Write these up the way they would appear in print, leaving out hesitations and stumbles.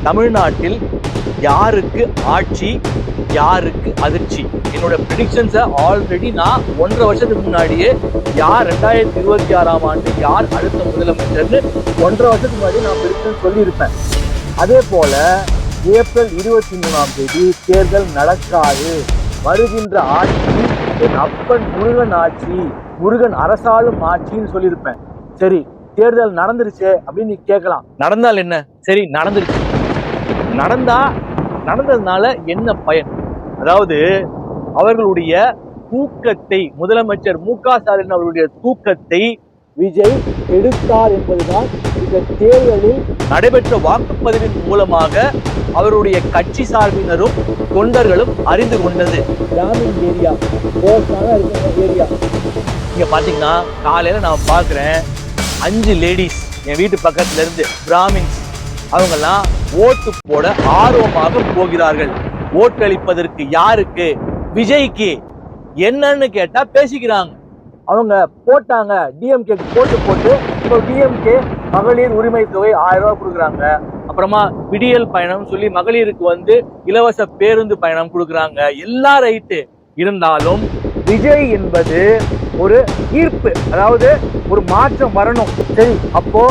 தமிழ்நாட்டில் யாருக்கு ஆட்சி, யாருக்கு அதிர்ச்சி? என்னோட ப்ரெடிக்ஷன்ஸை ஆல்ரெடி நான் 1.5 வருஷத்துக்கு முன்னாடியே யார் 2026ஆம் ஆண்டு யார் அடுத்த முதலமைச்சர்னு 1.5 வருஷத்துக்கு முன்னாடி நான் ப்ரெடிக்ஷன் சொல்லியிருப்பேன். அதே போல ஏப்ரல் 23ஆம் தேதி தேர்தல் நடக்காது, வருகின்ற ஆட்சி என் அப்பன் முருகன் ஆட்சி, முருகன் அரசாலும் ஆட்சின்னு சொல்லியிருப்பேன். சரி, தேர்தல் நடந்துருச்சு அப்படின்னு நீ கேட்கலாம். நடந்தால் என்ன? சரி, நடந்துருச்சு. நடந்ததுனால என்ன பயன்? அதாவது அவர்களுடைய தூக்கத்தை, முதலமைச்சர் மு.க.ஸ்டாலின் அவர்களுடைய தூக்கத்தை விஜய் எடுத்தார் என்பதுதான் இந்த தேர்தலில் நடைபெற்ற வாக்குப்பதிவின் மூலமாக அவருடைய கட்சி சார்பினரும் தொண்டர்களும் அறிந்து கொண்டது. கிராமின் ஏரியா, ஏரியா இங்க பாத்தீங்கன்னா காலையில நான் பாக்குறேன் 5 லேடிஸ் என் வீட்டு பக்கத்துல இருந்து பிராமின்ஸ், அவங்கெல்லாம் ஓட்டு போட ஆர்வமாக போகிறார்கள். ஓட்டு அளிப்பதற்கு யாருக்கு? விஜய்க்கு. என்னன்னு கேட்டா பேசிக்கிறாங்க. அவங்க போட்டாங்க, டிஎம்கே போட்டு இப்போ டிஎம்கே மகளிர் உரிமை தொகை 1000 ரூபாய் கொடுக்குறாங்க. அப்புறமா விடியல் பயணம் சொல்லி மகளிருக்கு இலவச பேருந்து பயணம் கொடுக்குறாங்க. எல்லா ரைட்டு இருந்தாலும் விஜய் என்பது ஒரு ஈர்ப்பு, அதாவது ஒரு மாற்றம் வரணும். சரி, அப்போ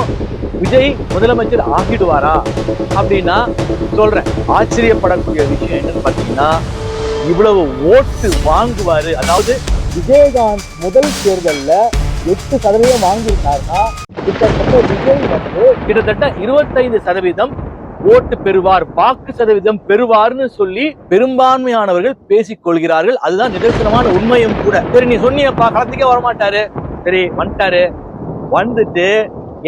விஜய் முதலமைச்சர் ஆகிடுவாரா அப்படின்னா சொல்றேன். ஆச்சரியப்படக்கூடிய விஷயம் என்னன்னு பாத்தீங்கன்னா, இவ்வளவு ஓட்டு வாங்குவாரு. அதாவது விஜயகாந்த் முதல் தேர்தல்ல 8% வாங்கியிருக்காருன்னா கிட்டத்தட்ட விஜய் கிட்டத்தட்ட 25% ஓட்டு பெறுவார், வாக்கு சதவீதம் பெறுவார்னு சொல்லி பெரும்பான்மையானவர்கள் பேசிக் கொள்கிறார்கள். அதுதான் நிதர்சனமான உண்மையும் கூட. சரி, நீ சொன்னியப்பா களத்துக்கே வரமாட்டாரு. சரி, வந்துட்டாரு. வந்துட்டு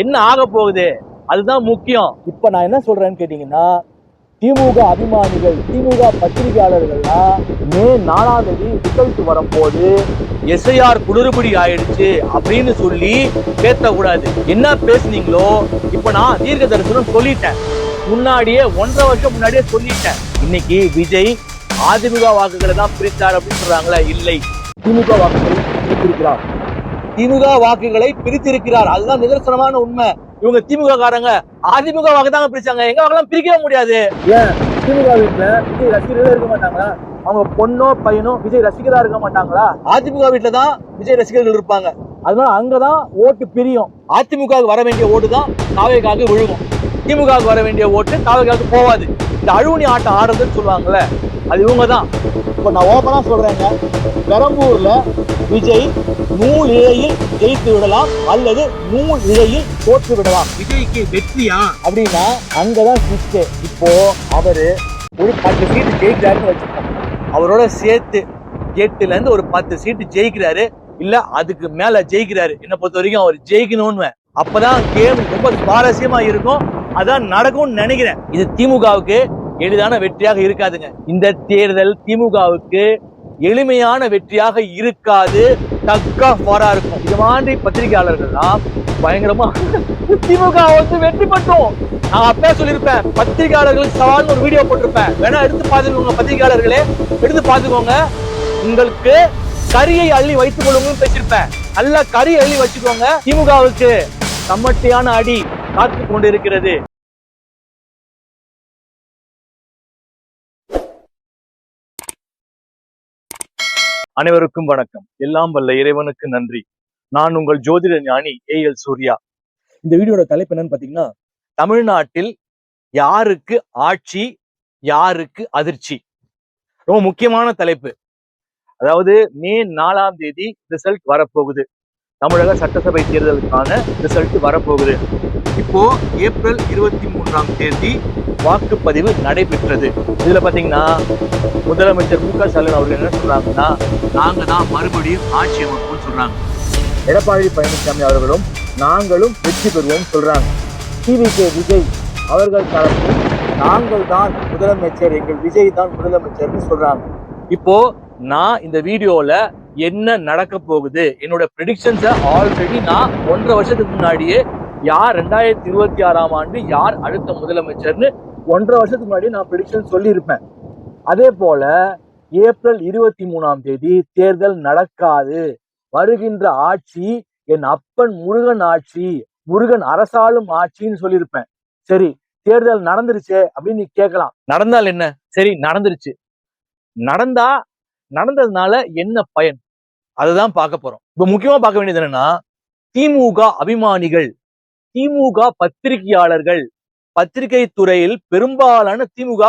என்ன ஆக போகுது அதுதான் முக்கியம். இப்ப நான் என்ன சொல்றேன்னு கேட்டீங்கன்னா, திமுக அபிமானிகள், திமுக பத்திரிகையாளர்கள்லாம் மே 4ஆம் தேதி ரிசல்ட் வரும்போது எஸ்ஐஆர் குளறுபடி ஆயிடுச்சு அப்படின்னு சொல்லி பேசக்கூடாது. என்ன பேசுனீங்களோ இப்ப நான் தீர்க்க தரிசனம் சொல்லிட்டேன். முன்னாடியே 1.5 வருஷம் முன்னாடியே சொல்லிட்டேன். இன்னைக்கு விஜய் அதிமுக வாக்குகளை தான் பிரித்தார் அப்படின்னு சொல்றாங்களா? இல்லை, திமுக வாக்குகளை பிரித்திருக்கிறார். திமுக வாக்குகளை பிரித்திருக்கிறார். அதுதான் நிதர்சனமான உண்மை. இவங்க திமுக காரங்க அதிமுக வாக்கு தாங்க பிரிச்சாங்க, எங்க வாக்கெல்லாம் பிரிக்கவே முடியாது. ஏன் திமுக வீட்டுல விஜய் ரசிகர்களே இருக்க மாட்டாங்களா? அவங்க பொண்ணோ பையனோ விஜய் ரசிகரா இருக்க மாட்டாங்களா? அதிமுக வீட்டுல தான் விஜய் ரசிகர்கள் இருப்பாங்க. அதனால அங்கதான் ஓட்டு பிரியும். அதிமுக வர வேண்டிய ஓட்டு தான் தாவேக்காக விழுகும், திமுக வர வேண்டிய ஓட்டு தாவேக்காக போவாது. இந்த அழுவணி ஆட்டம் ஆடுறதுன்னு சொல்லுவாங்கல்ல, அது இவங்க தான். இப்போ நான் ஓப்பனா சொல்றேங்க, பெரம்பூர்ல விஜய் 100 இழையில் ஜெயித்து விடலாம் அல்லது 100 இழையில் தோற்று விடலாம். விஜய்க்கு வெற்றியா அப்படின்னா அங்கதான் சிஸ்டே. இப்போ அவரு ஒரு 10 சீட்டு ஜெயிக்கிறாருன்னு வச்சுக்கோங்க. அவரோட சேர்த்து 8ல இருந்து ஒரு 10 சீட்டு ஜெயிக்கிறாரு, இல்ல அதுக்கு மேல ஜெயிக்கிறாரு. என்ன பொறுத்த வரைக்கும் அவர் ஜெயிக்கணும்னு, அப்பதான் கேம் ரொம்ப சுவாரஸ்யமா இருக்கும். அதான் நடக்கும்னு நினைக்கிறேன். இது திமுகவுக்கு எளிதான வெற்றியாக இருக்காதுங்க. இந்த தேர்தல் திமுகவுக்கு எளிமையான வெற்றியாக இருக்காது, தக்கா ஃபாரா இருக்கும். இது மாதிரி பத்திரிகையாளர்கள்லாம் பயங்கரமா திமுக வெற்றி பெற்றோம். நான் அப்பவே சொல்லியிருப்பேன், பத்திரிகையாளர்களுக்கு சவால்னு ஒரு வீடியோ போட்டிருப்பேன். வேணா எடுத்து பார்த்துக்கோங்க பத்திரிகையாளர்களே, எடுத்து பார்த்துக்கோங்க. உங்களுக்கு கரியை அள்ளி வைத்துக் கொள்ளுங்கன்னு பேசியிருப்பேன். நல்ல கறி அள்ளி வச்சுக்கோங்க. திமுகவுக்கு சம்மட்டியான அடி காத்து கொண்டிருக்கிறது. அனைவருக்கும் வணக்கம். எல்லாம் வல்ல இறைவனுக்கு நன்றி. நான் உங்கள் ஜோதிட ஞானி ஏஎல் சூர்யா. இந்த வீடியோட தலைப்பு என்னன்னு பாத்தீங்கன்னா, தமிழ்நாட்டில் யாருக்கு ஆட்சி, யாருக்கு அதிர்ச்சி? ரொம்ப முக்கியமான தலைப்பு. அதாவது மே 4ஆம் தேதி ரிசல்ட் வரப்போகுது. தமிழக சட்டசபை தேர்தலுக்கான ரிசல்ட் வரப்போகுது. இப்போ ஏப்ரல் 23ஆம் தேதி வாக்குப்பதிவு நடைபெற்றது. இதுல பாத்தீங்கன்னா முதலமைச்சர் மு.க.ஸ்டாலின் அவர்கள் என்ன சொல்றாங்கன்னா, நாங்க தான் மறுபடியும் ஆட்சி அமைப்போம்னு சொல்றாங்க. எடப்பாடி பழனிசாமி அவர்களும் நாங்களும் வெற்றி பெறுவோம் சொல்றாங்க. டிவிகே விஜய் அவர்கள் தரப்பு நாங்கள் தான் முதலமைச்சர், எங்கள் விஜய் தான் முதலமைச்சர்னு சொல்றாங்க. இப்போ நான் இந்த வீடியோல என்ன நடக்க போகுது, என்னோட ப்ரெடிக்ஷன்ஸை ஆல்ரெடி நான் 1.5 வருஷத்துக்கு முன்னாடியே யார் 2026ஆம் ஆண்டு யார் அடுத்த முதலமைச்சர்னு 1.5 வருஷத்துக்கு முன்னாடி நான் ப்ரெடிக்ஷன் சொல்லியிருப்பேன். அதே போல ஏப்ரல் 23ஆம் தேதி தேர்தல் நடக்காது, வருகின்ற ஆட்சி என் அப்பன் முருகன் ஆட்சி, முருகன் அரசாலும் ஆட்சின்னு சொல்லியிருப்பேன். சரி, தேர்தல் நடந்துருச்சு அப்படின்னு நீ கேட்கலாம். நடந்தால் என்ன? சரி, நடந்துருச்சு. நடந்தா நடந்ததுனால என்ன பயன்? அதுதான் பார்க்க போறோம். இப்ப முக்கியமா பார்க்க வேண்டியது என்னன்னா, திமுக அபிமானிகள், திமுக பத்திரிகையாளர்கள், பத்திரிகை துறையில் பெரும்பாலான திமுக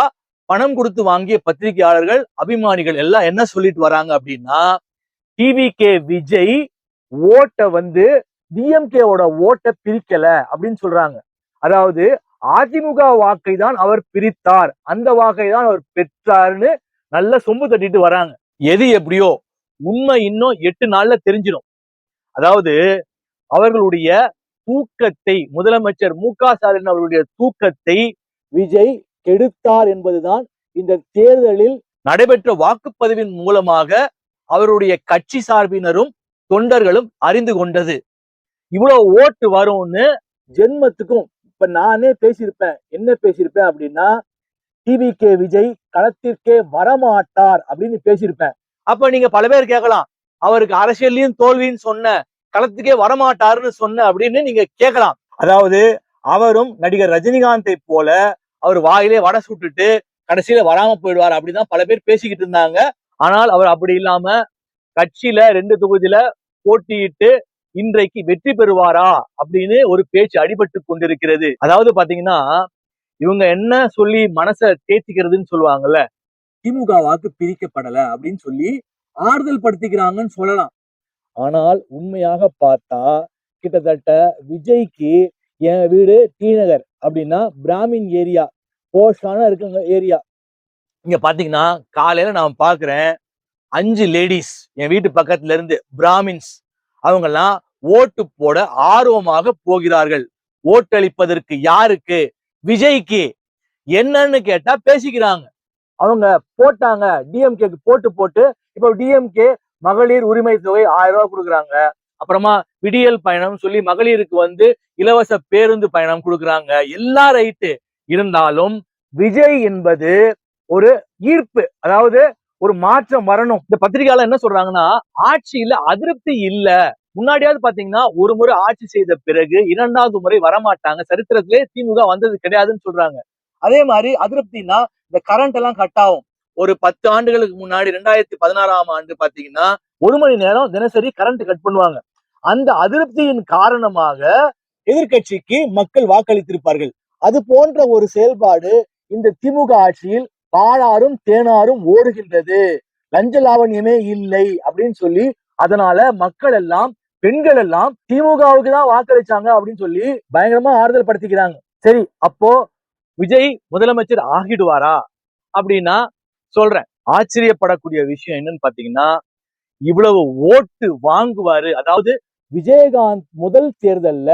பணம் கொடுத்து வாங்கிய பத்திரிகையாளர்கள், அபிமானிகள் எல்லாம் என்ன சொல்லிட்டு வராங்க அப்படின்னா, டிவிகே விஜய் ஓட்ட வந்து டிஎம்கேவோட ஓட்ட பிரிக்கல அப்படின்னு சொல்றாங்க. அதாவது அதிமுக வாக்கை தான் அவர் பிரித்தார், அந்த வாக்கை தான் அவர் பெற்றார்னு நல்ல சொம்பு தட்டிட்டு வராங்க. எது எப்படியோ உண்மை இன்னும் 8 நாள்ல தெரிஞ்சிடும். அதாவது அவர்களுடைய தூக்கத்தை, முதலமைச்சர் மு.க.ஸ்டாலின் அவர்களுடைய தூக்கத்தை விஜய் கெடுத்தார் என்பதுதான் இந்த தேர்தலில் நடைபெற்ற வாக்குப்பதிவின் மூலமாக அவருடைய கட்சி சார்பினரும் தொண்டர்களும் அறிந்து கொண்டது. இவ்வளவு ஓட்டு வரும்னு ஜென்மத்துக்கும் இப்ப நானே பேசியிருப்பேன். என்ன பேசியிருப்பேன் அப்படின்னா, டிவிகே விஜய் களத்திற்கே வரமாட்டார் அப்படின்னு பேசியிருப்பேன். அப்ப நீங்க பல பேர் கேட்கலாம், அவருக்கு அரசியல்லையும் தோல்வின்னு சொன்ன, களத்துக்கே வரமாட்டாருன்னு சொன்ன அப்படின்னு நீங்க கேட்கலாம். அதாவது அவரும் நடிகர் ரஜினிகாந்தை போல அவர் வாயிலே வடை சுட்டுட்டு கடைசியில வராம போயிடுவார் அப்படிதான் பல பேர் பேசிக்கிட்டு இருந்தாங்க. ஆனால் அவர் அப்படி இல்லாம கட்சியில 2 தொகுதியில போட்டியிட்டு இன்றைக்கு வெற்றி பெறுவாரா அப்படின்னு ஒரு பேச்சு அடிபட்டு கொண்டிருக்கிறது. அதாவது பாத்தீங்கன்னா, இவங்க என்ன சொல்லி மனசை தேத்திக்கிறதுன்னு சொல்லுவாங்கல்ல, திமுக வாக்கு பிரிக்கப்படல அப்படின்னு சொல்லி ஆறுதல் படுத்திக்கிறாங்கன்னு சொல்லலாம். ஆனால் உண்மையாக பார்த்தா கிட்டத்தட்ட விஜய்க்கு என் வீடு டி நகர் அப்படின்னா பிராமின் ஏரியா, போஸ்டான இருக்குங்க ஏரியா. இங்க பாத்தீங்கன்னா காலையில நான் பாக்குறேன் 5 லேடிஸ் என் வீட்டு பக்கத்துல இருந்து பிராமின்ஸ், அவங்க எல்லாம் ஓட்டு போட ஆர்வமாக போகிறார்கள். ஓட்டளிப்பதற்கு யாருக்கு? விஜய்க்கு. என்னன்னு கேட்டா பேசிக்கிறாங்க. அவங்க போட்டாங்க, டிஎம்கேக்கு போட்டு இப்ப டிஎம்கே மகளிர் உரிமை தொகை 1000 ரூபாய் கொடுக்குறாங்க. அப்புறமா விடியல் பயணம் சொல்லி மகளிருக்கு வந்து இலவச பேருந்து பயணம் கொடுக்குறாங்க. எல்லா ரைட்டு இருந்தாலும் விஜய் என்பது ஒரு ஈர்ப்பு, அதாவது ஒரு மாற்றம் வரணும். இந்த பத்திரிகையாளர் என்ன சொல்றாங்கன்னா, ஆட்சியில அதிருப்தி இல்ல. முன்னாடியாவது பாத்தீங்கன்னா ஒரு முறை ஆட்சி செய்த பிறகு 2வது முறை வரமாட்டாங்க, சரித்திரத்திலே திமுக வந்தது கிடையாதுன்னு சொல்றாங்க. அதே மாதிரி அதிருப்தினா இந்த கரண்ட் எல்லாம் கட் ஆகும். ஒரு 10 ஆண்டுகளுக்கு முன்னாடி 2016ஆம் ஆண்டு பாத்தீங்கன்னா 1 மணி நேரம் தினசரி கரண்ட் கட் பண்ணுவாங்க. அந்த அதிருப்தியின் காரணமாக எதிர்கட்சிக்கு மக்கள் வாக்களித்திருப்பார்கள். அது போன்ற ஒரு செயல்பாடு இந்த திமுக ஆட்சியில் பாலாறும் தேனாரும் ஓடுகின்றது, லஞ்ச லாவண்யமே இல்லை அப்படின்னு சொல்லி, அதனால மக்கள் எல்லாம், பெண்கள் எல்லாம் திமுகவுக்கு தான் வாக்களிச்சாங்க அப்படின்னு சொல்லி பயங்கரமா ஆறுதல் படுத்திக்கிறாங்க. சரி, அப்போ விஜய் முதலமைச்சர் ஆகிடுவாரா அப்படின்னா சொல்றேன். ஆச்சரியப்படக்கூடிய விஷயம் என்னன்னு பாத்தீங்கன்னா, இவ்வளவு ஓட்டு வாங்குவாரு. அதாவது விஜயகாந்த் முதல் தேர்தல்ல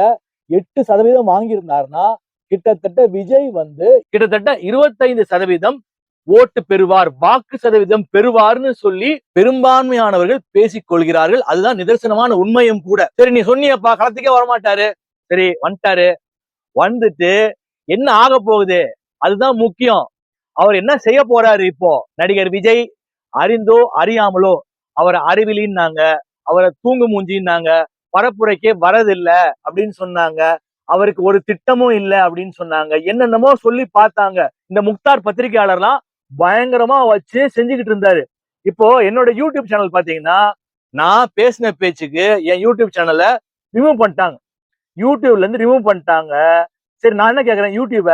8% வாங்கியிருந்தாருன்னா, கிட்டத்தட்ட விஜய் வந்து கிட்டத்தட்ட 25% ஓட்டு பெறுவார், வாக்கு சதவீதம் பெறுவார்னு சொல்லி பெரும்பான்மையானவர்கள் பேசிக் கொள்கிறார்கள். அதுதான் நிதர்சனமான உண்மையும் கூட. சரி, நீ சொன்னியப்பா களத்துக்கே வரமாட்டாரு, சரி வந்துட்டாரு, வந்துட்டு என்ன ஆக போகுது அதுதான் முக்கியம். அவர் என்ன செய்ய போறாரு? இப்போ நடிகர் விஜய் அறிந்தோ அறியாமலோ அவரை அறிவிலின்னாங்க, அவரை தூங்கு மூஞ்சின்னாங்க, பரப்புரைக்கே வரதில்லை அப்படின்னு சொன்னாங்க, அவருக்கு ஒரு திட்டமும் இல்லை அப்படின்னு சொன்னாங்க, என்னென்னமோ சொல்லி பார்த்தாங்க. இந்த முக்தார் பத்திரிகையாளர்லாம் பயங்கரமா வச்சு செஞ்சுக்கிட்டு இருந்தாரு. இப்போ என்னோட யூடியூப் சேனல் பாத்தீங்கன்னா, நான் பேசின பேச்சுக்கு என் யூடியூப் சேனல்ல ரிமூவ் பண்ணிட்டாங்க. யூடியூப்ல இருந்து ரிமூவ் பண்ணிட்டாங்க. சரி, நான் என்ன கேக்குறேன், யூடியூப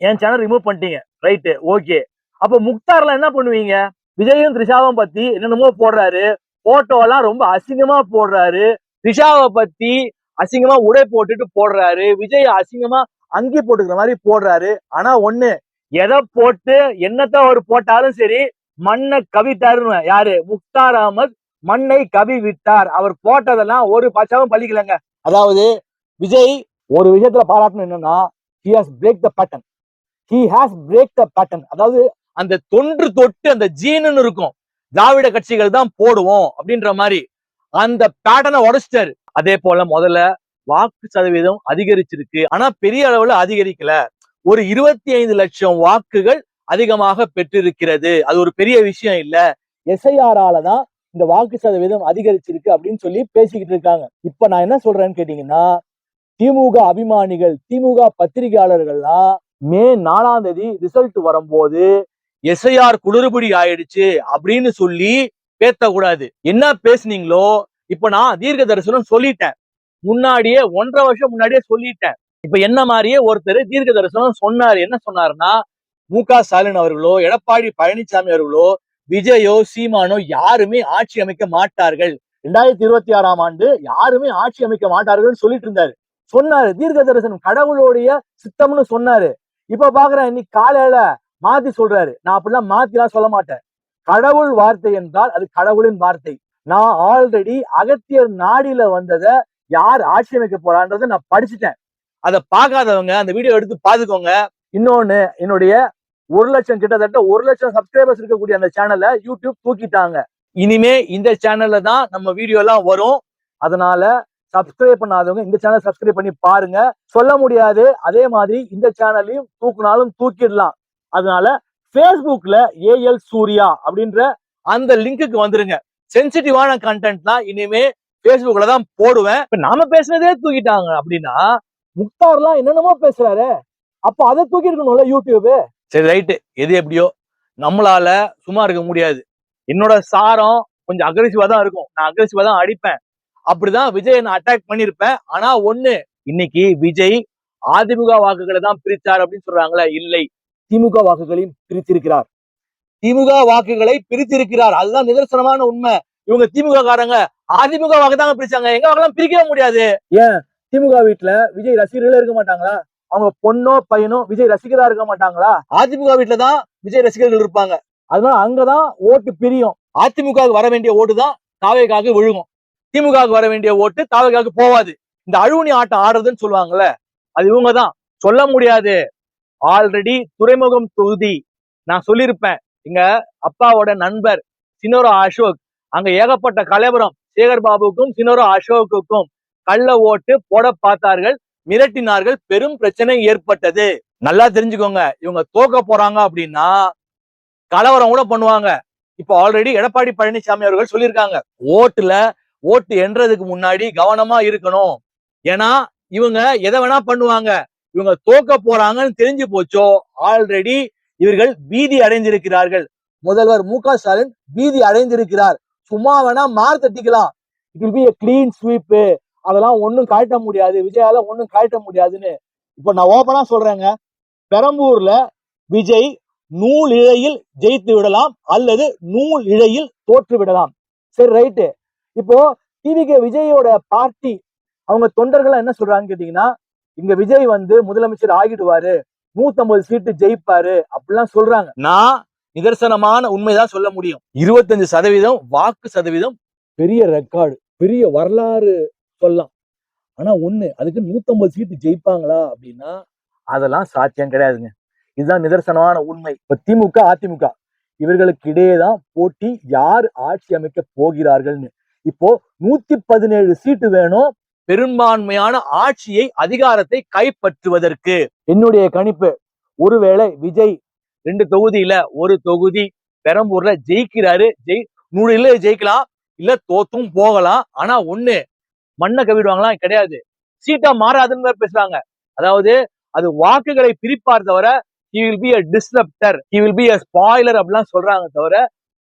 என் சேனல் ரிமூவ் பண்ணிட்டீங்க, ரைட்டு, ஓகே. அப்ப முக்தார்லாம் என்ன பண்ணுவீங்க? விஜயும் த்ரிஷாவும் பத்தி என்னென்னமோ போடுறாரு, போட்டோ எல்லாம் ரொம்ப அசிங்கமா போடுறாரு, த்ரிஷாவை பத்தி அசிங்கமா உடை போட்டுட்டு போடுறாரு, விஜய் அசிங்கமா அங்கி போட்டுக்கிற மாதிரி போடுறாரு. ஆனா ஒண்ணு, எதை போட்டு என்னத்த அவர் போட்டாலும் சரி, மண்ணை கவிட்டாருன்னு. யாரு? முக்தார் அகமது மண்ணை கவி விட்டார். அவர் போட்டதெல்லாம் ஒரு பச்சாவும் பழிக்கலங்க. அதாவது விஜய் ஒரு விஷயத்துல பாராட்டணும், என்னன்னா he has break the pattern. he has break the pattern. அதாவது அந்த தொன்று தொட்டு அந்த ஜீனுன்னு இருக்கும், திராவிட கட்சிகள் தான் போடுவோம் அப்படின்ற மாதிரி அந்த பேட்டர்னை உடைச்சிட்டாரு. அதே போல முதல்ல வாக்கு சதவீதம் அதிகரிச்சிருக்கு, ஆனா பெரிய அளவுல அதிகரிக்கல. ஒரு 25 லட்சம் வாக்குகள் அதிகமாக பெற்றிருக்கிறது. அது ஒரு பெரிய விஷயம் இல்ல. எஸ்ஐஆரால தான் இந்த வாக்கு சதவீதம் அதிகரிச்சிருக்கு அப்படின்னு சொல்லி பேசிக்கிட்டு இருக்காங்க. இப்ப நான் என்ன சொல்றேன்னு கேட்டீங்கன்னா, திமுக அபிமானிகள், திமுக பத்திரிகையாளர்கள்லாம் மே 4ஆம் தேதி ரிசல்ட் வரும்போது எஸ்ஐஆர் குளறுபடி ஆயிடுச்சு அப்படின்னு சொல்லி பேசக்கூடாது. என்ன பேசுனீங்களோ இப்ப நான் தீர்க்க தரிசனம் சொல்லிட்டேன். முன்னாடியே 1.5 வருஷம் முன்னாடியே சொல்லிட்டேன். இப்ப என்ன மாதிரியே ஒருத்தர் தீர்க்க தரிசனம் சொன்னாரு. என்ன சொன்னாருன்னா, மு.க. ஸ்டாலின் அவர்களோ, எடப்பாடி பழனிசாமி அவர்களோ, விஜயோ, சீமானோ யாருமே ஆட்சி அமைக்க மாட்டார்கள். 2026ஆம் ஆண்டு யாருமே ஆட்சி அமைக்க மாட்டார்கள் சொல்லிட்டு இருந்தாரு. சொன்னாரு தீர்க்க தரிசனம் கடவுளுடைய சித்தம்னு சொன்னாரு. இப்ப பாக்குறேன் இன்னைக்கு காலையில மாத்தி சொல்றாரு. நான் அப்படிலாம் மாத்திலாம் சொல்ல மாட்டேன். கடவுள் வார்த்தை என்றால் அது கடவுளின் வார்த்தை. நான் ஆல்ரெடி அகத்தியர் நாடியில வந்ததை யார் ஆட்சி அமைக்க போறான்றதை நான் படிச்சுட்டேன். அதை பார்க்காதவங்க அந்த வீடியோ எடுத்து பாத்துக்கோங்க. இன்னொன்னு, என்னுடைய 1 லட்சம் கிட்டத்தட்ட 1 லட்சம் சப்ஸ்கிரைபர்ஸ் இருக்கக்கூடிய அந்த சேனலை யூடியூப் தூக்கிட்டாங்க. இனிமே இந்த சேனல்ல தான் நம்ம வீடியோ எல்லாம் வரும். அதனால சப்ஸ்கிரைப் பண்ணாதவங்க இந்த சேனல் சப்ஸ்கிரைப் பண்ணி பாருங்க. சொல்ல முடியாது, அதே மாதிரி இந்த சேனல்லையும் தூக்குனாலும் தூக்கிடலாம். அதனால Facebookல ஏஎல் சூர்யா அப்படின்ற அந்த லிங்க்குக்கு வந்துருங்க. சென்சிட்டிவான கண்டென்ட்லாம் இனிமே Facebookல தான் போடுவேன். இப்ப நாம பேசுனதே தூக்கிட்டாங்க அப்படின்னா முக்தார்லாம் என்னென்னமோ பேசுறாரு, அப்ப அதை தூக்கி இருக்கணும்ல யூடியூப். சரி ரைட்டு, எது எப்படியோ நம்மளால சும்மா இருக்க முடியாது. என்னோட சாரம் கொஞ்சம் அக்ரெசிவா தான் இருக்கும். நான் அக்ரெசிவா தான் அடிப்பேன். அப்படிதான் விஜய் என்ன அட்டாக் பண்ணிருப்பேன். ஆனா ஒண்ணு, இன்னைக்கு விஜய் அதிமுக வாக்குகளை தான் பிரிச்சார் அப்படின்னு சொல்றாங்களே, இல்லை, திமுக வாக்குகளையும் பிரித்திருக்கிறார். திமுக வாக்குகளை பிரித்திருக்கிறார். அதுதான் நிதர்சனமான உண்மை. இவங்க திமுக காரங்க அதிமுக வாக்கு தாங்க பிரிச்சாங்க, எங்க வாக்கெல்லாம் பிரிக்கவே முடியாது. ஏன் திமுக வீட்டுல விஜய் ரசிகர்களே இருக்க மாட்டாங்களா? அவங்க பொண்ணோ பையனோ விஜய் ரசிகரா இருக்க மாட்டாங்களா? அதிமுக வீட்டுல தான் விஜய் ரசிகர்கள் இருப்பாங்க. அதனால அங்கதான் ஓட்டு பிரியும். அதிமுக வர வேண்டிய ஓட்டு தான் தாவேக்காக விழுகும். திமுக வர வேண்டிய ஓட்டு தாவேக்காக போவாது. இந்த அழுவுனி ஆட்டம் ஆடுறதுன்னு சொல்லுவாங்கல்ல, அது இவங்க தான். சொல்ல முடியாது. ஆல்ரெடி துறைமுகம் தொகுதி நான் சொல்லியிருப்பேன். எங்க அப்பாவோட நண்பர் சினோரா அசோக், அங்க ஏகப்பட்ட கலவரம். சேகர் பாபுக்கும் சினோரா அசோக்குக்கும் கள்ள ஓட்டு போட பார்த்தார்கள், மிரட்டினார்கள், பெரும் பிரச்சனை ஏற்பட்டது. நல்லா தெரிஞ்சுக்கோங்க, இவங்க தோக்க போறாங்க அப்படின்னா கலவரம் கூட பண்ணுவாங்க. இப்ப ஆல்ரெடி எடப்பாடி பழனிசாமி அவர்கள் சொல்லியிருக்காங்க, ஓட்டு எண்றதுக்கு முன்னாடி கவனமா இருக்கணும். ஏன்னா இவங்க எதை வேணா பண்ணுவாங்க. இவங்க தோக்க போறாங்கன்னு தெரிஞ்சு போச்சோ, ஆல்ரெடி இவர்கள் பீதி அடைந்திருக்கிறார்கள். முதல்வர் மு.க. ஸ்டாலின் பீதி அடைந்திருக்கிறார். சும்மா வேணா மார் தட்டிக்கலாம். It will be a clean sweep. அதெல்லாம் ஒண்ணும் காட்ட முடியாது, விஜயால ஒண்ணும் காட்ட முடியாதுன்னு இப்ப நான் ஓபனா சொல்றேங்க. பெரம்பூர்ல விஜய் நூல் இழையில் ஜெயித்து விடலாம் அல்லது நூல் இழையில் தோற்று விடலாம். சரி ரைட்டு. இப்போ டிவிகே விஜயோட பார்ட்டி அவங்க தொண்டர்கள் என்ன சொல்றாங்கன்னு கேட்டீங்கன்னா, இங்க விஜய் வந்து முதலமைச்சர் ஆகிடுவாரு, 150 சீட்டு ஜெயிப்பாரு அப்படிலாம் சொல்றாங்க. நான் நிதர்சனமான உண்மைதான் சொல்ல முடியும். 25% வாக்கு சதவீதம் பெரிய ரெக்கார்டு, பெரிய வரலாறு சொல்லலாம். ஆனா ஒண்ணு, அதுக்கு 150 சீட்டு ஜெயிப்பாங்களா அப்படின்னா அதெல்லாம் சாத்தியம் கிடையாதுங்க. இதுதான் நிதர்சனமான உண்மை. இப்ப திமுக அதிமுக இவர்களுக்கு இடையேதான் போட்டி, யார் ஆட்சி அமைக்க போகிறார்கள்னு. இப்போ 117 சீட்டு வேணும் பெரும்பான்மையான ஆட்சியை, அதிகாரத்தை கைப்பற்றுவதற்கு. என்னுடைய கணிப்பு, ஒருவேளை விஜய் 2 தொகுதியில ஒரு தொகுதி பெரம்பூர்ல ஜெயிக்கிறாரு, 100 ஜெயிக்கலாம், இல்ல தோத்தும் போகலாம். ஆனா ஒண்ணு, மண்ணை கவிடுவாங்களா? கிடையாது. சீட்டா மாறாதுன்னு பேசுறாங்க. அதாவது அது வாக்குகளை பிரிப்பார் தவிர he will be a disruptor, he will be a spoiler அப்படிலாம் சொல்றாங்க தவிர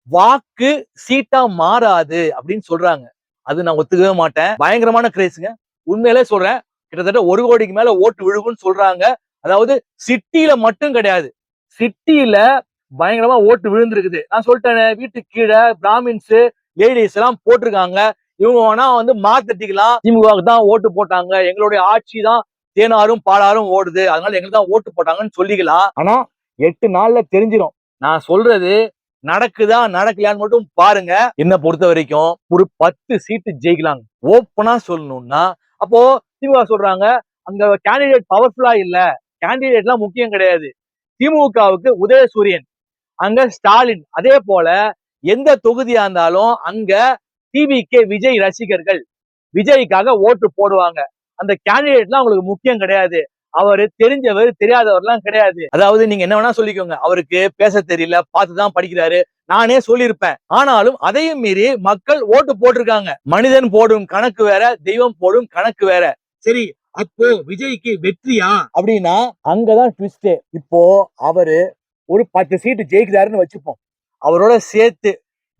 வாக்கு சீட்டா மாறாது அப்படின்னு சொல்றாங்க. அது நான் ஒத்துக்கவே மாட்டேன். பயங்கரமான கிரேஸுங்க. உண்மையிலே சொல்றேன், கிட்டத்தட்ட 1 கோடிக்கு மேல ஓட்டு விழுகும்னு சொல்றாங்க. அதாவது சிட்டியில மட்டும் கிடையாது, சிட்டியில பயங்கரமா ஓட்டு விழுந்திருக்குது. நான் சொல்லிட்டேன், வீட்டுக்கு கீழே பிராமின்ஸ் லேடிஸ் எல்லாம் போட்டிருக்காங்க. இவங்க வேணா வந்து மாத்தட்டிக்கலாம், திமுகவுக்கு தான் ஓட்டு போட்டாங்க, எங்களுடைய ஆட்சி தான் தேனாரும் பாலாரும் ஓடுது, அதனால எங்களுக்கு தான் ஓட்டு போட்டாங்கன்னு சொல்லிக்கலாம். ஆனா 8 நாள்ல தெரிஞ்சிடும். நான் சொல்றது நடக்குதா நடக்கலையான்னு மட்டும் பாருங்க. என்ன பொறுத்த வரைக்கும் ஒரு 10 சீட்டு ஜெயிக்கலாங்க. ஓப்பனா சொல்லணும்னா, அப்போ திமுக சொல்றாங்க அங்க கேண்டிடேட் பவர்ஃபுல்லா இல்ல, கேண்டிடேட் எல்லாம் முக்கியம் கிடையாது. திமுகவுக்கு உதயசூரியன், அங்க ஸ்டாலின். அதே போல எந்த தொகுதியா இருந்தாலும் அங்க டிவிகே விஜய் ரசிகர்கள் விஜய்க்காக ஓட்டு போடுவாங்க. அந்த கேண்டிடேட்லாம் உங்களுக்கு முக்கியம் கிடையாது. அவரு தெரிஞ்சவர் தெரியாதவர்லாம் கிடையாது. அதாவது நீங்க என்ன வேணா சொல்லிக்கோங்க, அவருக்கு பேச தெரியல, பார்த்துதான் படிக்கிறாரு, நானே சொல்லியிருப்பேன். ஆனாலும் அதையும் மீறி மக்கள் ஓட்டு போட்டிருக்காங்க. மனிதன் போடும் கணக்கு வேற, தெய்வம் போடும் கணக்கு வேற. சரி, அப்போ விஜய்க்கு வெற்றியா அப்படின்னா அங்கதான் ட்விஸ்டே. இப்போ அவரு ஒரு 10 சீட்டு ஜெயிக்கிறாருன்னு வச்சுப்போம். அவரோட சேர்த்து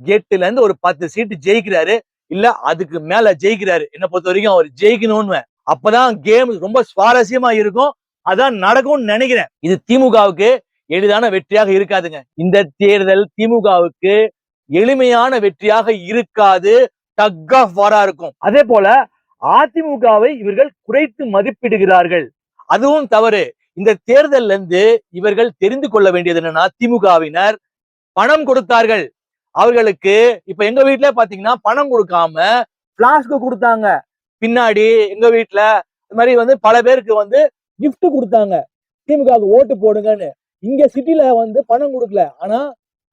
8ல இருந்து ஒரு 10 சீட்டு ஜெயிக்கிறாரு, இல்ல அதுக்கு மேல ஜெயிக்கிறாரு. என்ன பொறுத்த வரைக்கும் அவர் ஜெயிக்கணும்னு, அப்பதான் கேம் ரொம்ப சுவாரஸ்யமா இருக்கும். அதான் நடக்கும்னு நினைக்கிறேன். இது திமுகவுக்கு எளிதான வெற்றியாக இருக்காதுங்க. இந்த தேர்தல் திமுகவுக்கு எளிமையான வெற்றியாக இருக்காது. டக் ஆஃப் வாரா இருக்கும். அதே போல அதிமுகவை இவர்கள் குறைத்து மதிப்பிடுகிறார்கள். அதுவும் தவறு. இந்த தேர்தல்ல இருந்து இவர்கள் தெரிந்து கொள்ள வேண்டியது என்னன்னா, திமுகவினர் பணம் கொடுத்தார்கள். அவர்களுக்கு இப்ப எங்க வீட்டுல பாத்தீங்கன்னா பணம் கொடுக்காம பிளாஸ்க் கொடுத்தாங்க. பின்னாடி எங்க வீட்டுல இந்த மாதிரி வந்து பல பேருக்கு வந்து கிஃப்ட் கொடுத்தாங்க, திமுகவுக்கு ஓட்டு போடுங்கன்னு. இங்க சிட்டில வந்து பணம் கொடுக்கல. ஆனா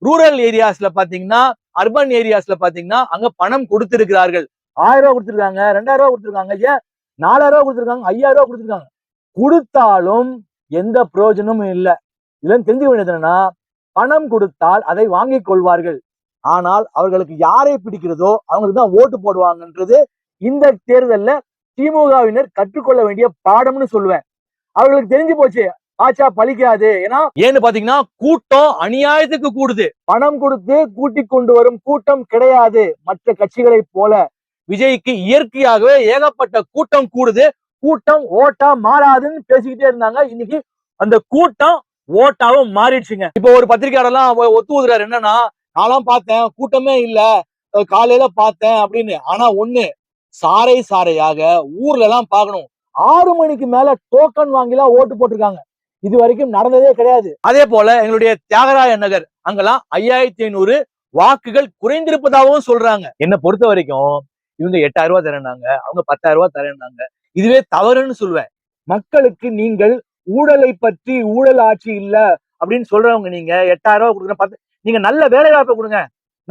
ரூரல் ஏரியாஸ்ல பாத்தீங்கன்னா, அர்பன் ஏரியாஸ்ல பாத்தீங்கன்னா அங்க பணம் கொடுத்திருக்கிறார்கள். 1000 ரூபாய் கொடுத்திருக்காங்க, 2000 ரூபாய் கொடுத்திருக்காங்க, ஏன் 4000 ரூபாய் கொடுத்திருக்காங்க, 5000 ரூபாய் கொடுத்திருக்காங்க. கொடுத்தாலும் எந்த பிரயோஜனமும் இல்லை. இதுல தெரிஞ்சுக்க வேண்டியது என்னன்னா, பணம் கொடுத்தால் அதை வாங்கிக் கொள்வார்கள். ஆனால் அவர்களுக்கு யாரை பிடிக்கிறதோ அவங்களுக்கு தான் ஓட்டு போடுவாங்கன்றது இந்த தேர்தல்ல திமுகவினர் கற்றுக்கொள்ள வேண்டிய பாடம்னு சொல்லுவேன். அவர்களுக்கு தெரிஞ்சு போச்சு, ஆச்சா பழிக்காது. ஏன்னு பாத்தீங்கன்னா கூட்டம் அநியாயத்துக்கு கூடுது. பணம் கொடுத்து கூட்டிக் கொண்டு வரும் கூட்டம் கிடையாது. மற்ற கட்சிகளை போல விஜய்க்கு இயற்கையாகவே ஏகப்பட்ட கூட்டம் கூடுது. கூட்டம் ஓட்டா மாறாதுன்னு பேசிக்கிட்டே இருந்தாங்க. இன்னைக்கு அந்த கூட்டம் ஓட்டாவும் மாறிடுச்சுங்க. இப்போ ஒரு பத்திரிகையாளர்லாம் ஒத்து ஊதுறாரு, என்னன்னா நான்லாம் பார்த்தேன், கூட்டமே இல்ல, காலையில பார்த்தேன் அப்படின்னு. ஆனா ஒண்ணு, சாறை சாறையாக ஊர்ல எல்லாம் பார்க்கணும், 6 மணிக்கு மேல டோக்கன் வாங்கிலாம் ஓட்டு போட்டிருக்காங்க. இது வரைக்கும் நடந்ததே கிடையாது. அதே போல எங்களுடைய தியாகராய நகர் அங்கெல்லாம் 5500 வாக்குகள் குறைந்திருப்பதாகவும் சொல்றாங்க. என்ன பொறுத்த வரைக்கும் இவங்க 8000 ரூபாய் தரேன்னாங்க, அவங்க 10000 ரூபாய் தரேன்னாங்க. இதுவே தவறுன்னு சொல்லுவேன். மக்களுக்கு நீங்கள் ஊழலை பற்றி, ஊழல் ஆட்சி இல்ல அப்படின்னு சொல்றவங்க, நீங்க 8000 ரூபாய் கொடுக்குற, நீங்க நல்ல வேலை வாய்ப்பை கொடுங்க,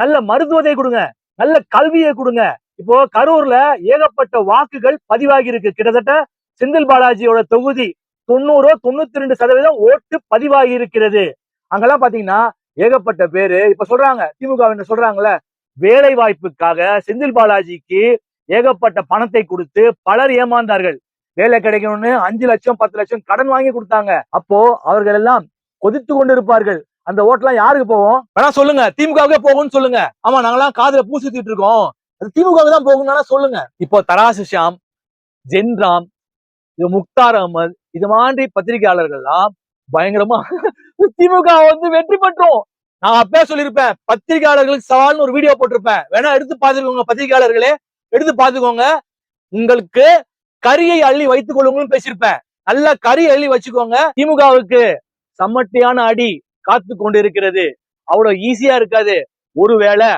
நல்ல மருத்துவத்தை கொடுங்க, நல்ல கல்வியை கொடுங்க. இப்போ கரூர்ல ஏகப்பட்ட வாக்குகள் பதிவாகி இருக்கு. கிட்டத்தட்ட செந்தில் பாலாஜியோட தொகுதி 92% ஓட்டு பதிவாகி இருக்கிறது. அங்கெல்லாம் பாத்தீங்கன்னா ஏகப்பட்ட பேரு இப்ப சொல்றாங்க, திமுக சொல்றாங்கல்ல, வேலை வாய்ப்புக்காக செந்தில் பாலாஜிக்கு ஏகப்பட்ட பணத்தை கொடுத்து பலர் ஏமாந்தார்கள். வேலை கிடைக்கணும்னு 5 லட்சம் 10 லட்சம் கடன் வாங்கி கொடுத்தாங்க. அப்போ அவர்கள் எல்லாம் கொதித்து கொண்டிருப்பார்கள். அந்த ஓட்டெல்லாம் யாருக்கு போகும்? வேணா சொல்லுங்க, திமுகவுக்கே போகும்னு சொல்லுங்க. ஆமா, நாங்கெல்லாம் காதுல பூசிட்டு இருக்கோம், அது திமுகவுக்கு தான் போகும்னா சொல்லுங்க. இப்போ தராசு ஷாம், ஜென்ராம், முக்தார் அகமது, இது மாதிரி பத்திரிகையாளர்கள்லாம் பயங்கரமா திமுக வந்து வெற்றி பெற்றோம். நான் அப்பவே சொல்லியிருப்பேன், பத்திரிகையாளர்களுக்கு சவால்னு ஒரு வீடியோ போட்டிருப்பேன். வேணா எடுத்து பாத்துக்கோங்க பத்திரிகையாளர்களே, எடுத்து பாத்துக்கோங்க. உங்களுக்கு கரியை அள்ளி வைத்துக் கொள்ளுங்கன்னு பேசியிருப்பேன். நல்ல கறி அள்ளி வச்சுக்கோங்க. திமுகவுக்கு சம்மட்டியான அடி காத்து கொண்டிருக்கிறது. அவ்வளவு ஈஸியா இருக்காது. ஒருவேளை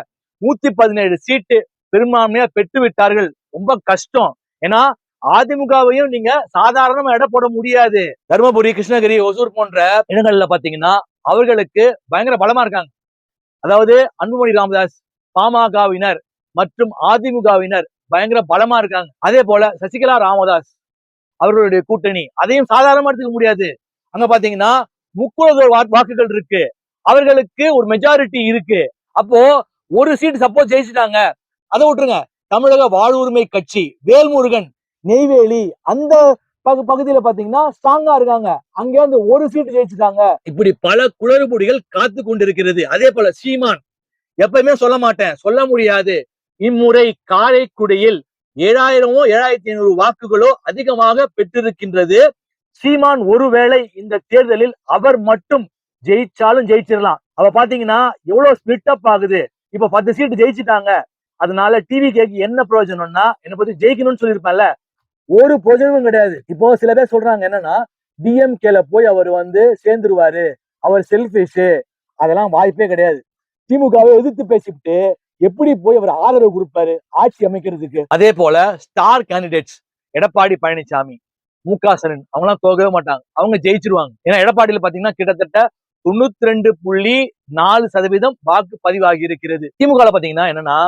117 சீட்டு பெரும்பான்மையா பெற்று விட்டார்கள், ரொம்ப கஷ்டம். ஏன்னா அதிமுகவையும் நீங்க சாதாரணமா எடை போட முடியாது. தருமபுரி, கிருஷ்ணகிரி, ஒசூர் போன்ற இடங்கள்ல பாத்தீங்கன்னா அவர்களுக்கு பயங்கர பலமா இருக்காங்க. அதாவது அன்புமணி ராமதாஸ், பாமகவினர் மற்றும் அதிமுகவினர் பயங்கர பலமா இருக்காங்க. அதே போல சசிகலா ராமதாஸ் அவர்களுடைய கூட்டணி, அதையும் சாதாரணமா எடுத்துக்க முடியாது. அங்க பாத்தீங்கன்னா 30 வாக்குகள் இருக்கு, அவர்களுக்கு ஒரு மெஜாரிட்டி இருக்கு. அப்போ ஒரு சீட் சப்போஸ் ஜெயிச்சுட்டாங்க, அதை விட்டுருங்க. தமிழக வாழ்வுரிமை கட்சி, வேல்முருகன், நெய்வேலி அந்த பகுதியில பாத்தீங்கன்னா ஸ்ட்ராங்கா இருக்காங்க. அங்கே வந்து ஒரு சீட் ஜெயிச்சுட்டாங்க. இப்படி பல குளறுபடிகள் காத்து கொண்டிருக்கிறது. அதே போல சீமான், எப்பயுமே சொல்ல மாட்டேன், சொல்ல முடியாது, இம்முறை காரைக்குடியில் 7000 7500 வாக்குகளோ அதிகமாக பெற்றிருக்கின்றது. சீமான் ஒருவேளை இந்த தேர்தலில் அவர் மட்டும் ஜெயிச்சாலும் ஜெயிச்சிடலாம். அவ பாத்தீங்கன்னா எவ்வளவு ஸ்பிளிட் அப் ஆகுது. இப்ப 10 சீட்டு ஜெயிச்சுட்டாங்க. அதனால டிவி கேக்கு என்ன பிரயோஜனம்னா, என்னை பத்தி ஜெயிக்கணும்னு சொல்லியிருப்பேன்ல, ஒரு பிரயோஜனமும் கிடையாது. இப்போ சில பேர் சொல்றாங்க என்னன்னா, டிஎம்கேல போய் அவர் வந்து சேர்ந்துருவாரு, அவர் செல்பிஷ், அதெல்லாம் வாய்ப்பே கிடையாது. திமுகவை எதிர்த்து பேசிவிட்டு எப்படி போய் அவர் ஆதரவு கொடுப்பாரு ஆட்சி அமைக்கிறதுக்கு? அதே போல ஸ்டார் கேண்டிடேட்ஸ் எடப்பாடி பழனிசாமி, முக ஸ்டாலின், அவங்களாம் தோக்கவே மாட்டாங்க, அவங்க ஜெயிச்சிருவாங்க. ஏன்னா எடப்பாடியில பாத்தீங்கன்னா கிட்டத்தட்ட 92.4% வாக்கு பதிவாகி இருக்கிறது. திமுக பாத்தீங்கன்னா என்னன்னா,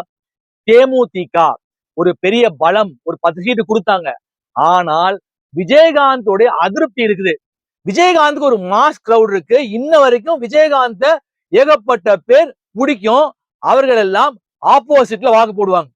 தேமுதிக ஒரு பெரிய பலம், ஒரு 10 சீட்டு கொடுத்தாங்க. ஆனால் விஜயகாந்தோட அதிருப்தி இருக்குது. விஜயகாந்துக்கு ஒரு மாஸ் கிரௌட் இருக்கு. இன்ன வரைக்கும் விஜயகாந்த ஏகப்பட்ட பேர் பிடிக்கும். அவர்கள் எல்லாம் ஆப்போசிட்ல வாக்கு போடுவாங்க.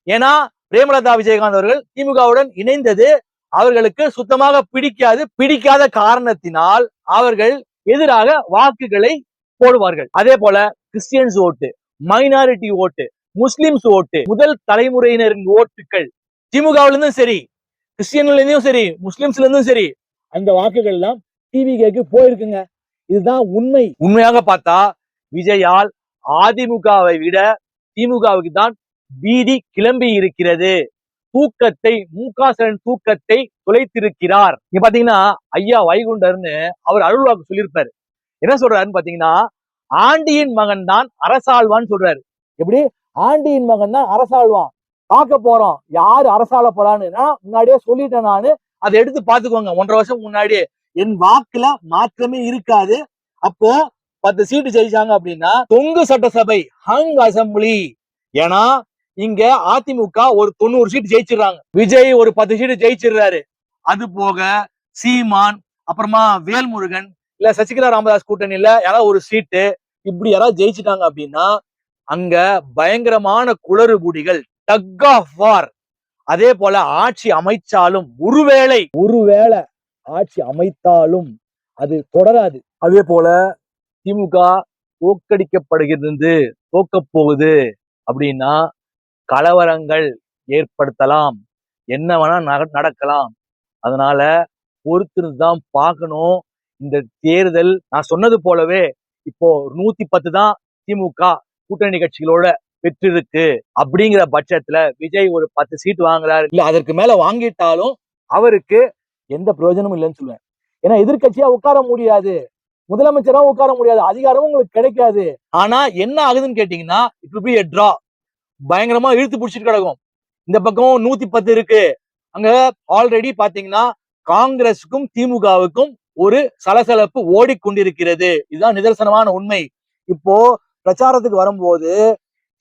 ஏன்னா பிரேமலதா விஜயகாந்த் அவர்கள் திமுகவுடன் இணைந்தது அவர்களுக்கு சுத்தமாக பிடிக்காது. பிடிக்காத காரணத்தினால் அவர்கள் எதிராக வாக்குகளை போடுவார்கள். அதே போல கிறிஸ்டியன்ஸ் ஓட்டு, மைனாரிட்டி ஓட்டு, முஸ்லிம்ஸ் ஓட்டு, முதல் தலைமுறையினரின் ஓட்டுகள் திமுகவில இருந்தும் சரி, கிறிஸ்டியன்ல இருந்தும் சரி, முஸ்லிம்ஸ்ல இருந்தும் சரி, அந்த வாக்குகள் எல்லாம் டிவிகேக்கு போயிருக்குங்க. இதுதான் உண்மை. உண்மையாக பார்த்தா விஜயால் அதிமுகவை விட திமுகவுக்கு தான் பீதி கிளம்பி இருக்கிறது. தூக்கத்தை மு.க. ஸ்டாலின் தூக்கத்தை தொலைத்திருக்கிறார். இங்க பாத்தீங்கன்னா ஐயா வைகுண்டர்னு அவர் அருள்வாக்கு சொல்லியிருப்பாரு. என்ன சொல்றாருன்னு பாத்தீங்கன்னா, ஆண்டியின் மகன் தான் அரசாழ்வான்னு சொல்றாரு. எப்படி ஆண்டியின் மகன் தான் அரசாழ்வான்? பார்க்க போறோம் யாரு அரசாள போறான்னு முன்னாடியே சொல்லிட்டேன் நானு. அதை எடுத்து பாத்துக்கோங்க. 1.5 வருஷம் முன்னாடியே என் வாக்குல மாற்றமே இருக்காது. அப்போ 10 சீட்டு ஜெயிச்சாங்க அப்படின்னா தொங்கு சட்டசபை ஹங் அசம்பிளி. ஏன்னா இங்க அதிமுக ஒரு 90 சீட்டு ஜெயிச்சிடுறாங்க. விஜய் ஒரு 10 சீட்டு ஜெயிச்சிடுறாரு. அது போக சீமான், அப்புறமா வேல்முருகன், இல்ல சசிகலா ராமதாஸ் கூட்டணியில யாராவது ஒரு சீட்டு இப்படி யாராவது ஜெயிச்சிட்டாங்க அப்படின்னா அங்க பயங்கரமான குளறுபடிகள், டக் ஆஃப் வார். அதே போல ஆட்சி அமைச்சாலும் ஒருவேளை ஆட்சி அமைத்தாலும் அது தொடராது. அதே போல திமுக தோற்கடிக்கப்படுகிறது, தோக்க போகுது அப்படின்னா கலவரங்கள் ஏற்படுத்தலாம், என்ன வேணா நடக்கலாம். அதனால பொறுத்திருந்துதான் பார்க்கணும். இந்த தேர்தல் நான் சொன்னது போலவே இப்போ 110 தான் திமுக கூட்டணி கட்சிகளோட பெற்றிருக்கு. அப்படிங்கிற பட்சத்துல விஜய் ஒரு 10 சீட் வாங்குறாரு, இல்ல அதற்கு மேல வாங்கிட்டாலும் அவருக்கு எந்த பிரயோஜனமும் இல்லைன்னு சொல்லுவேன். ஏன்னா எதிர்கட்சியா உட்கார முடியாது, முதலமைச்சரா உட்கார முடியாது, அதிகாரமும் உங்களுக்கு கிடைக்காது. ஆனா என்ன ஆகுதுன்னு கேட்டீங்கன்னா it will B a draw. பயங்கரமா இழுத்து பிடிச்சிட்டு கிடக்கும். இந்த பக்கம் 110 இருக்கு. அங்க ஆல்ரெடி பாத்தீங்கன்னா காங்கிரஸுக்கும் திமுகவுக்கும் ஒரு சலசலப்பு ஓடிக்கொண்டிருக்கிறது. இதுதான் நிதர்சனமான உண்மை. இப்போ பிரச்சாரத்துக்கு வரும்போது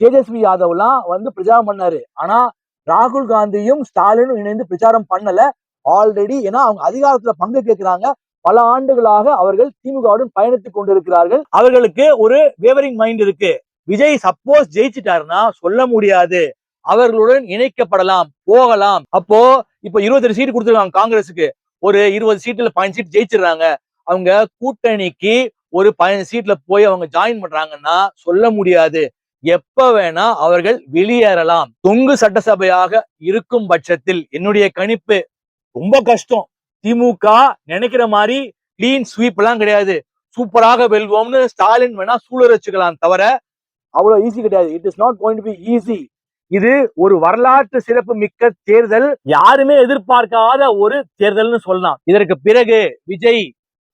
தேஜஸ்வி யாதவ் எல்லாம் வந்து பிரச்சாரம் பண்ணாரு. ஆனா ராகுல் காந்தியும் ஸ்டாலினும் இணைந்து பிரச்சாரம் பண்ணல ஆல்ரெடி. ஏன்னா அவங்க அதிகாரத்துல பங்கு கேட்கிறாங்க. பல ஆண்டுகளாக அவர்கள் திமுகவுடன் பயணித்துக் கொண்டிருக்கிறார்கள். அவர்களுக்கு ஒரு வேவரிங் மைண்ட் இருக்கு. விஜய் சப்போஸ் ஜெயிச்சிட்டாருன்னா சொல்ல முடியாது, அவர்களுடன் இணைக்கப்படலாம், போகலாம். அப்போ இப்போ 22 சீட் கொடுத்துருக்காங்க காங்கிரஸுக்கு. ஒரு 20 சீட்ல 15 சீட் ஜெயிச்சிடறாங்க. அவங்க கூட்டணிக்கு ஒரு 15 சீட்ல போய் அவங்க ஜாயின் பண்றாங்கன்னா சொல்ல முடியாது, எப்ப வேணா அவர்கள் வெளியேறலாம். தொங்கு சட்டசபையாக இருக்கும் பட்சத்தில் என்னுடைய கணிப்பு ரொம்ப கஷ்டம். திமுக நினைக்கிற மாதிரி கிளீன் ஸ்வீப் எல்லாம் கிடையாது. சூப்பராக வெல்வோம்னு ஸ்டாலின் வேணா சூழல் வச்சுக்கலாம், தவிர அவ்வளவு ஈஸி கிடையாது. It is not going to be easy. இது ஒரு வரலாற்று சிறப்பு மிக்க தேர்தல், யாருமே எதிர்பார்க்காத ஒரு தேர்தல்னு சொல்லலாம். இதற்கு பிறகு விஜய்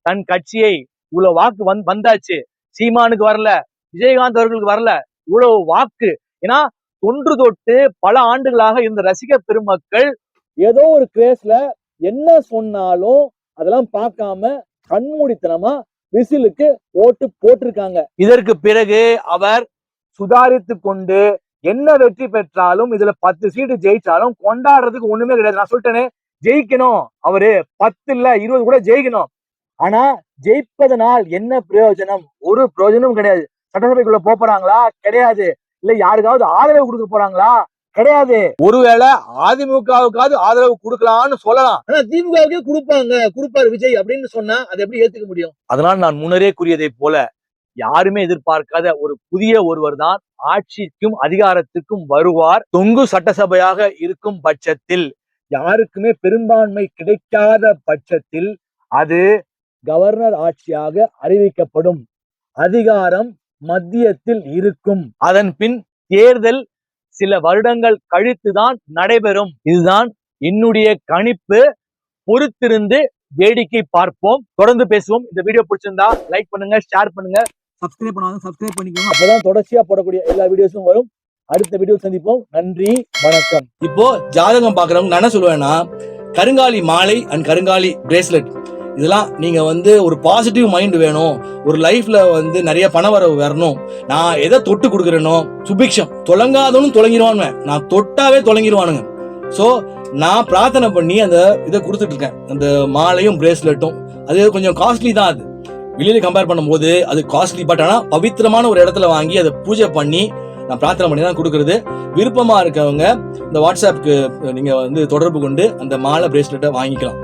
தன் கட்சியை இவ்வளவு வாக்கு வந்தாச்சு, சீமானுக்கு வரல, விஜயகாந்த் அவர்களுக்கு வரல, இவ்வளவு வாக்கு. ஏன்னா தொன்று தொட்டு பல ஆண்டுகளாக இந்த ரசிகர் பெருமக்கள் ஏதோ ஒரு கேஸ்ல என்ன சொன்னாலும் அதெல்லாம் பார்க்காம கண்மூடித்தனமா விசிலுக்கு ஓட்டு போட்டிருக்காங்க. இதற்கு பிறகு அவர் சுதாரித்து கொண்டு என்ன வெற்றி பெற்றாலும் இதுல 10 சீட்டு ஜெயிச்சாலும் கொண்டாடுறதுக்கு ஒண்ணுமே கிடையாது. நான் சொல்லிட்டேனே, ஜெயிக்கணும், அவரு 10 இல்ல 20 கூட ஜெயிக்கணும். ஆனா ஜெயிப்பதனால் என்ன பிரயோஜனம்? ஒரு பிரயோஜனமும் கிடையாது. சட்டசபைக்குள்ள போறாங்களா? கிடையாது. இல்ல யாருக்காவது ஆதரவு கொடுக்க போறாங்களா? கிடையாது. ஒருவேளை அதிமுகவுக்காவது ஆதரவு கொடுக்கலாம்னு சொல்லலாம், ஆனா திமுகவுக்கே கொடுப்பாரு விஜய் அப்படின்னு சொன்னா அதை எப்படி ஏத்துக்க முடியும்? அதனால் நான் முன்னரே கூறியதை போல யாருமே எதிர்பார்க்காத ஒரு புதிய ஒருவர் தான் ஆட்சிக்கும் அதிகாரத்துக்கும் வருவார். தொங்கு சட்டசபையாக இருக்கும் பட்சத்தில், யாருக்குமே பெரும்பான்மை கிடைக்காத பட்சத்தில் அது கவர்னர் ஆட்சியாக அறிவிக்கப்படும். அதிகாரம் மத்தியத்தில் இருக்கும். அதன் பின் தேர்தல் சில வருடங்கள் கழித்துதான் நடைபெறும். இதுதான் என்னுடைய கணிப்பு. பொறுத்திருந்து வேடிக்கை பார்ப்போம். தொடர்ந்து பேசுவோம். இந்த வீடியோ பிடிச்சிருந்தா லைக் பண்ணுங்க, ஷேர் பண்ணுங்க, சப்ஸ்கிரைப் பண்ணாலும் சப்ஸ்கிரைப் பண்ணிக்கோங்க. அப்பதான் தொடர்ச்சியா போடக்கூடிய எல்லா வீடியோஸும் வரும். அடுத்த வீடியோ சந்திப்போம். நன்றி, வணக்கம். இப்போ ஜாதகம் பாக்குறவங்க நான் என்ன சொல்லுவேன்னா, கருங்காலி மாலை அண்ட் கருங்காலி பிரேஸ்லெட் இதெல்லாம் நீங்க ஒரு பாசிட்டிவ் மைண்ட் வேணும், ஒரு லைஃப்ல நிறைய பண வரவு வரணும், நான் எதை தொட்டு கொடுக்குறேனோ சுபிக்ஷம் தொலங்காதவனும் தொலங்கிடுவானுங்க, நான் தொட்டாவே தொலங்கிடுவானுங்க. சோ நான் பிரார்த்தனை பண்ணி அந்த இதை கொடுத்துட்டு இருக்கேன். அந்த மாலையும் பிரேஸ்லெட்டும் அது கொஞ்சம் காஸ்ட்லி தான். அது வெளியில கம்பேர் பண்ணும்போது அது காஸ்ட்லி. பட் ஆனா பவித்திரமான ஒரு இடத்துல வாங்கி அதை பூஜை பண்ணி நான் பிரார்த்தனை பண்ணி தான் கொடுக்கறது. விருப்பமா இருக்கவங்க இந்த வாட்ஸ்அப்புக்கு நீங்க வந்து தொடர்பு கொண்டு அந்த மாலை பிரேஸ்லெட்டை வாங்கிக்கலாம்.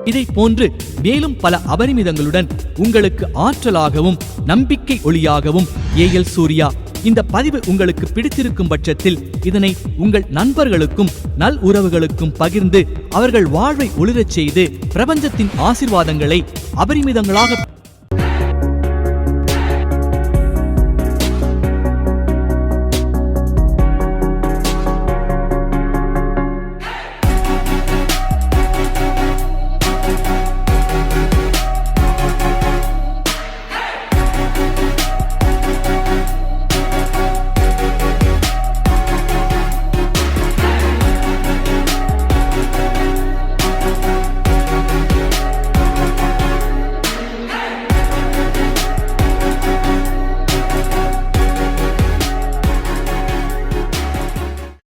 இதை போன்று மேலும் பல அபரிமிதங்களுடன் உங்களுக்கு ஆற்றலாகவும் நம்பிக்கை ஒளியாகவும் ஏஎல் சூர்யா. இந்த பதிவு உங்களுக்கு பிடித்திருக்கும் பட்சத்தில் இதனை உங்கள் நண்பர்களுக்கும் நல் உறவுகளுக்கும் பகிர்ந்து அவர்கள் வாழ்வை ஒளிரச் செய்து பிரபஞ்சத்தின் ஆசீர்வாதங்களை அபரிமிதங்களாக